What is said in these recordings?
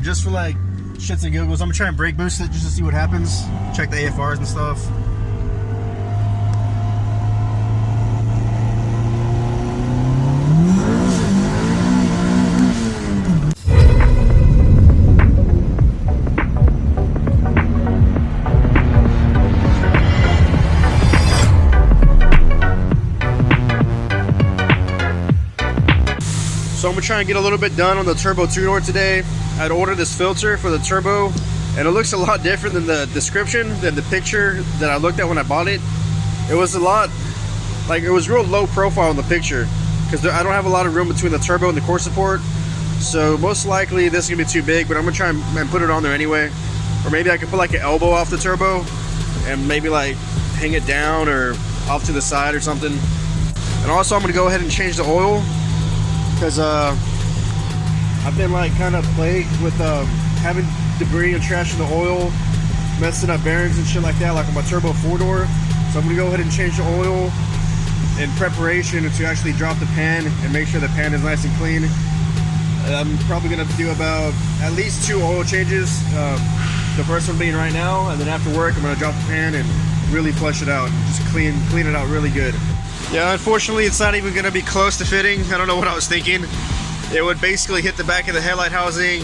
Just for like shits and giggles, I'm gonna try and brake boost it just to see what happens. Check the AFRs and stuff. So I'm gonna try and get a little bit done on the turbo two-door today. I'd ordered this filter for the turbo, and it looks a lot different than the description, than the picture that I looked at when I bought it. It was a lot, like, it was real low profile in the picture, because I don't have a lot of room between the turbo and the core support. So most likely this is gonna be too big, but I'm gonna try and put it on there anyway. Or maybe I could put like an elbow off the turbo, and maybe like hang it down or off to the side or something. And also I'm gonna go ahead and change the oil, because I've been like kind of plagued with having debris and trash in the oil, messing up bearings and shit like that, like on my turbo four-door. So I'm gonna go ahead and change the oil in preparation to actually drop the pan and make sure the pan is nice and clean. I'm probably gonna do about at least 2 oil changes. The first one being right now, and then after work I'm gonna drop the pan and really flush it out, just clean it out really good. Yeah, unfortunately it's not even gonna be close to fitting. I don't know what I was thinking. It would basically hit the back of the headlight housing,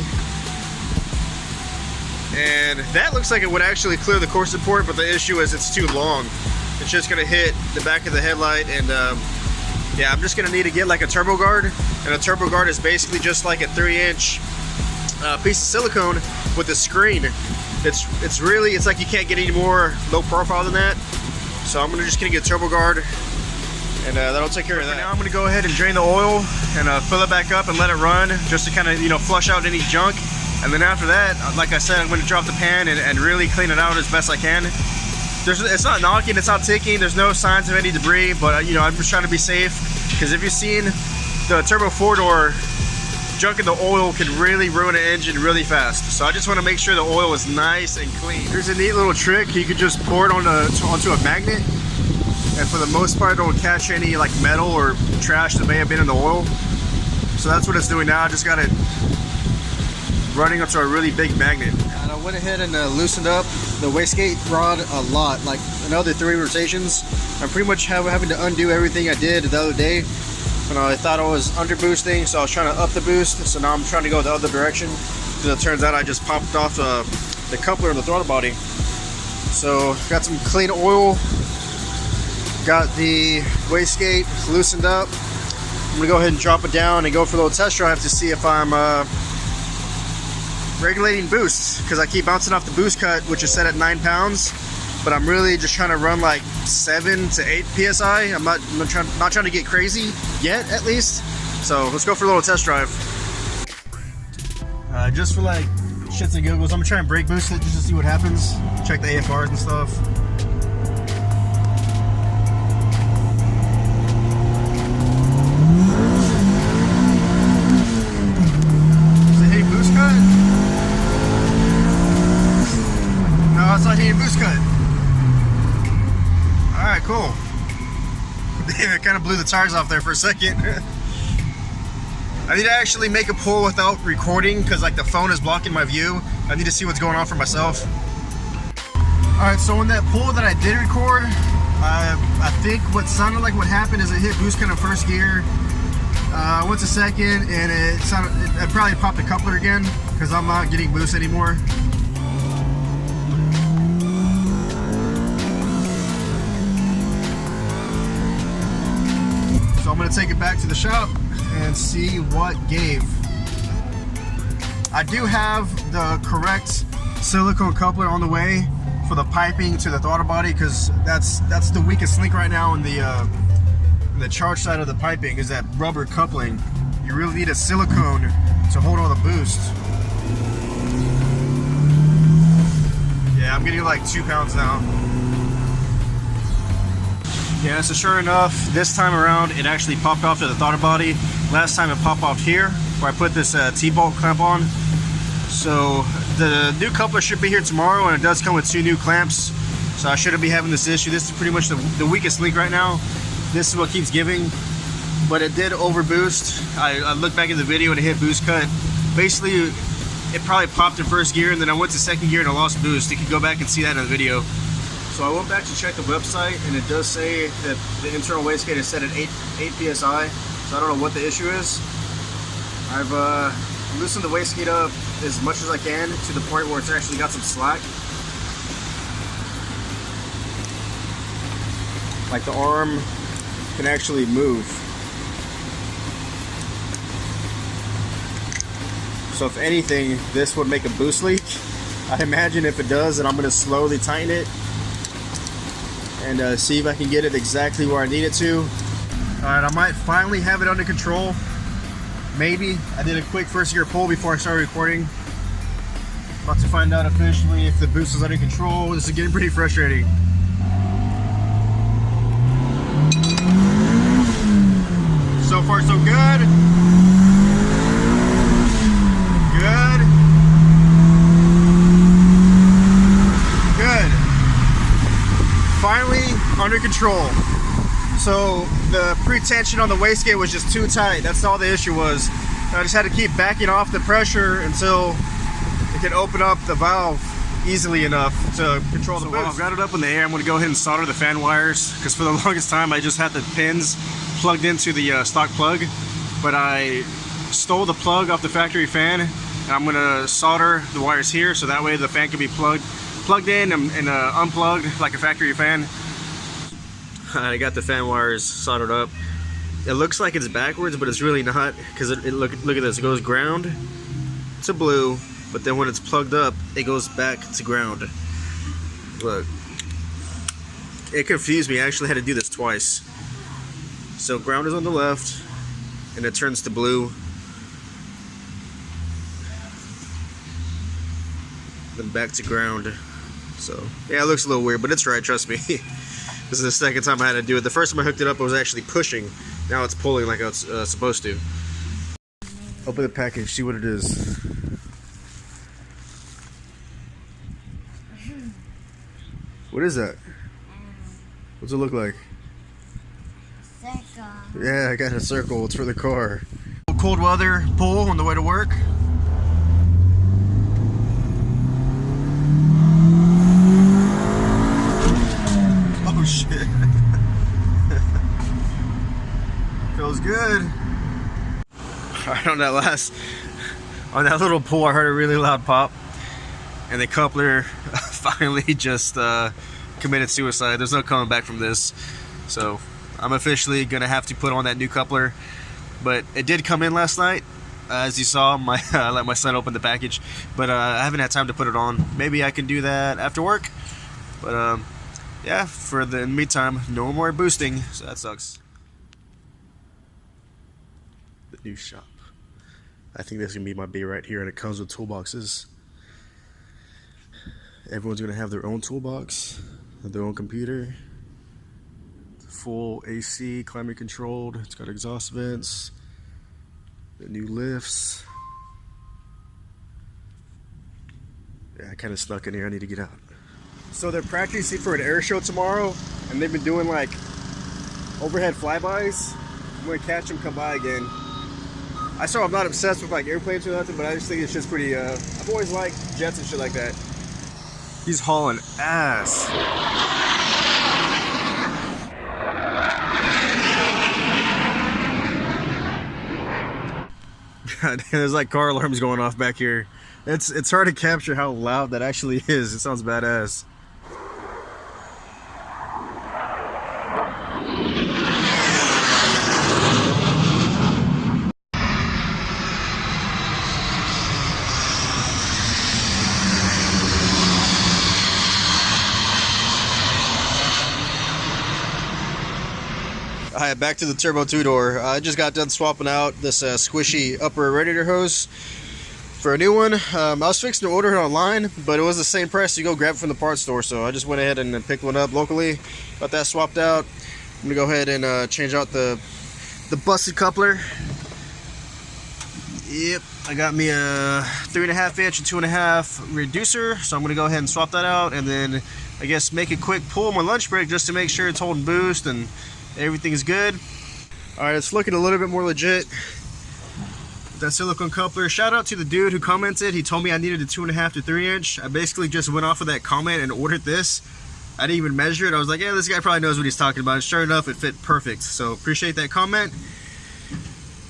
and that looks like it would actually clear the core support, but the issue is it's too long. It's just gonna hit the back of the headlight, and yeah, I'm just gonna need to get like a turbo guard, and a turbo guard is basically just like a 3-inch piece of silicone with a screen. It's like you can't get any more low profile than that. So I'm just gonna get a turbo guard, and that'll take care of that. Now I'm gonna go ahead and drain the oil and fill it back up and let it run, just to kind of, you know, flush out any junk. And then after that, like I said, I'm gonna drop the pan and really clean it out as best I can. It's not knocking, it's not ticking, there's no signs of any debris, but you know, I'm just trying to be safe, because if you've seen the turbo four-door, junk in the oil can really ruin an engine really fast. So I just want to make sure the oil is nice and clean. Here's a neat little trick. You could just pour it onto a magnet, and for the most part it don't catch any like metal or trash that may have been in the oil. So that's what it's doing now. I just got it running onto a really big magnet. And I went ahead and loosened up the wastegate rod a lot, like another 3 rotations. I'm pretty much having to undo everything I did the other day. And I thought I was under boosting, so I was trying to up the boost. So now I'm trying to go the other direction, because it turns out I just popped off the coupler in the throttle body. So got some clean oil, got the wastegate loosened up. I'm gonna go ahead and drop it down and go for a little test drive to see if I'm regulating boosts, because I keep bouncing off the boost cut, which is set at 9 pounds. But I'm really just trying to run like 7 to 8 psi. I'm not trying to get crazy yet, at least. So let's go for a little test drive. Just for like shits and giggles, I'm gonna try and brake boost it just to see what happens. Check the AFRs and stuff. Is it hitting boost cut? No, it's not hitting boost cut. Alright, cool. Damn, it kind of blew the tires off there for a second. I need to actually make a pull without recording, because like the phone is blocking my view. I need to see what's going on for myself. Alright, so in that pull that I did record, I think what sounded like what happened is it hit boost cut in first gear. Went to second, and it probably popped the coupler again, because I'm not getting boost anymore. So I'm going to take it back to the shop and see what gave. I do have the correct silicone coupler on the way for the piping to the throttle body, because that's the weakest link right now in the charge side of the piping, is that rubber coupling. You really need a silicone to hold all the boost. Yeah, I'm getting like 2 pounds now. Yeah, so sure enough, this time around it actually popped off to the throttle body. Last time it popped off here, where I put this TBolt clamp on. So the new coupler should be here tomorrow, and it does come with 2 new clamps. So I shouldn't be having this issue. This is pretty much the weakest link right now. This is what keeps giving, but it did overboost. I looked back at the video and it hit boost cut. Basically, it probably popped in first gear, and then I went to second gear and I lost boost. You can go back and see that in the video. So I went back to check the website, and it does say that the internal wastegate is set at 8 psi. So I don't know what the issue is. I've loosened the wastegate up as much as I can to the point where it's actually got some slack. Like the arm can actually move. So if anything, this would make a boost leak. I imagine if it does, then I'm going to slowly tighten it and see if I can get it exactly where I need it to. Alright, I might finally have it under control. Maybe. I did a quick first gear pull before I started recording. About to find out officially if the boost is under control. This is getting pretty frustrating. So far so good. Good. Good. Finally under control. So the pre-tension on the wastegate was just too tight. That's all the issue was. I just had to keep backing off the pressure until it could open up the valve easily enough to control the boost. While I've got it up in the air, I'm going to go ahead and solder the fan wires, because for the longest time I just had the pins plugged into the stock plug, but I stole the plug off the factory fan, and I'm going to solder the wires here so that way the fan can be plugged in and unplugged like a factory fan. I got the fan wires soldered up. It looks like it's backwards, but it's really not, because look at this. It goes ground to blue, but then when it's plugged up, it goes back to ground. Look, it confused me. I actually had to do this twice. So ground is on the left, and it turns to blue. Then back to ground. So yeah, it looks a little weird, but it's right. Trust me. This is the second time I had to do it. The first time I hooked it up, it was actually pushing. Now it's pulling like it's supposed to. Open the package, see what it is. What is that? What's it look like? Circle. Yeah, I got a circle. It's for the car. Cold weather pull on the way to work. Oh shit. Feels good. Alright, on that little pull, I heard a really loud pop, and the coupler finally just committed suicide. There's no coming back from this. So I'm officially gonna have to put on that new coupler. But it did come in last night. As you saw, I let my son open the package, but I haven't had time to put it on. Maybe I can do that after work. But yeah, for the meantime, no more boosting, so that sucks. The new shop. I think this is gonna be my bay right here, and it comes with toolboxes. Everyone's gonna have their own toolbox, their own computer. Full AC, climate controlled. It's got exhaust vents, the new lifts. Yeah, I kind of stuck in here. I need to get out. So they're practicing for an air show tomorrow, and they've been doing like overhead flybys. I'm gonna catch them, come by again. I'm not obsessed with like airplanes or nothing, but I just think it's just pretty. I've always liked jets and shit like that. He's hauling ass. God, there's like car alarms going off back here. It's hard to capture how loud that actually is. It sounds badass. Alright, back to the turbo two-door. I just got done swapping out this squishy upper radiator hose for a new one. I was fixing to order it online, but it was the same price. You go grab it from the parts store, so I just went ahead and picked one up locally. Got that swapped out. I'm gonna go ahead and change out the busted coupler. Yep, I got me a 3.5 inch and 2.5 reducer, so I'm gonna go ahead and swap that out, and then I guess make a quick pull on my lunch break just to make sure it's holding boost and everything is good. Alright, it's looking a little bit more legit. that silicone coupler. Shout out to the dude who commented. He told me I needed a 2.5 to 3 inch. I basically just went off of that comment and ordered this. I didn't even measure it. I was like, yeah, this guy probably knows what he's talking about. And sure enough, it fit perfect. So appreciate that comment.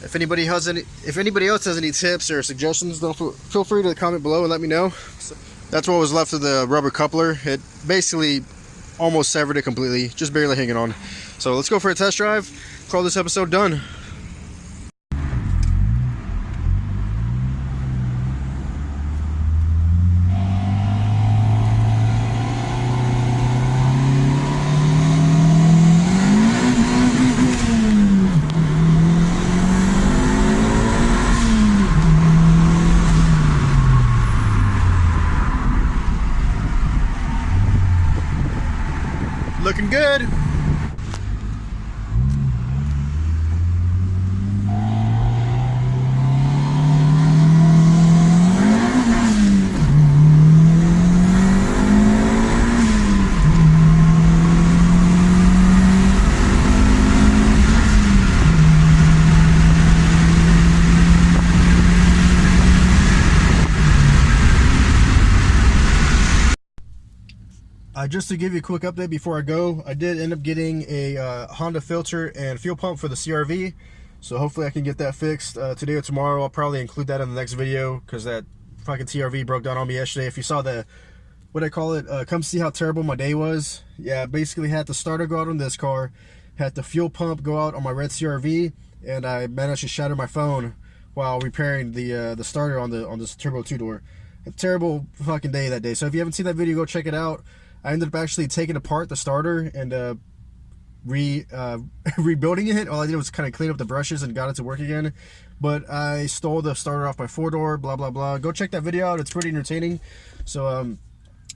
If anybody else has any tips or suggestions, feel free to comment below and let me know. So that's what was left of the rubber coupler. It basically almost severed it completely, just barely hanging on. So let's go for a test drive. Call this episode done. Looking good. Just to give you a quick update before I go, I did end up getting a Honda filter and fuel pump for the CRV, so hopefully I can get that fixed today or tomorrow. I'll probably include that in the next video because that fucking TRV broke down on me yesterday. If you saw the, what I call it, come see how terrible my day was. Yeah, basically had the starter go out on this car, had the fuel pump go out on my red CRV, and I managed to shatter my phone while repairing the starter on this turbo 2-door. A terrible fucking day that day. So if you haven't seen that video, go check it out. I ended up actually taking apart the starter and rebuilding it. All I did was kind of clean up the brushes and got it to work again. But I stole the starter off my 4-door, blah, blah, blah. Go check that video out. It's pretty entertaining. So, and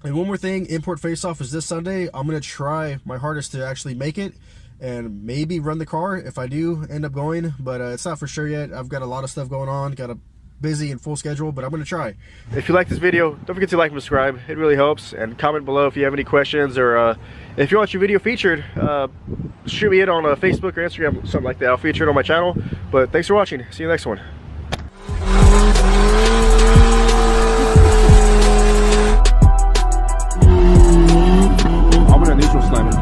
one more thing, import face-off is this Sunday. I'm going to try my hardest to actually make it and maybe run the car if I do end up going. But it's not for sure yet. I've got a lot of stuff going on. Got a busy and full schedule, but I'm going to try. If you like this video, don't forget to like and subscribe. It really helps. And comment below if you have any questions, or if you want your video featured, shoot me it on Facebook or Instagram, something like that. I'll feature it on my channel. But thanks for watching. See you next one. I'm gonna neutral slam it.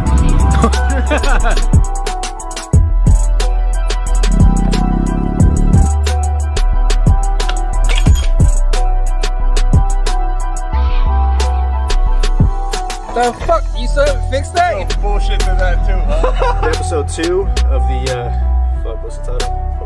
The fuck? You still haven't fixed that? Bullshit to that too, huh? Episode 2 of the, fuck, what's the title?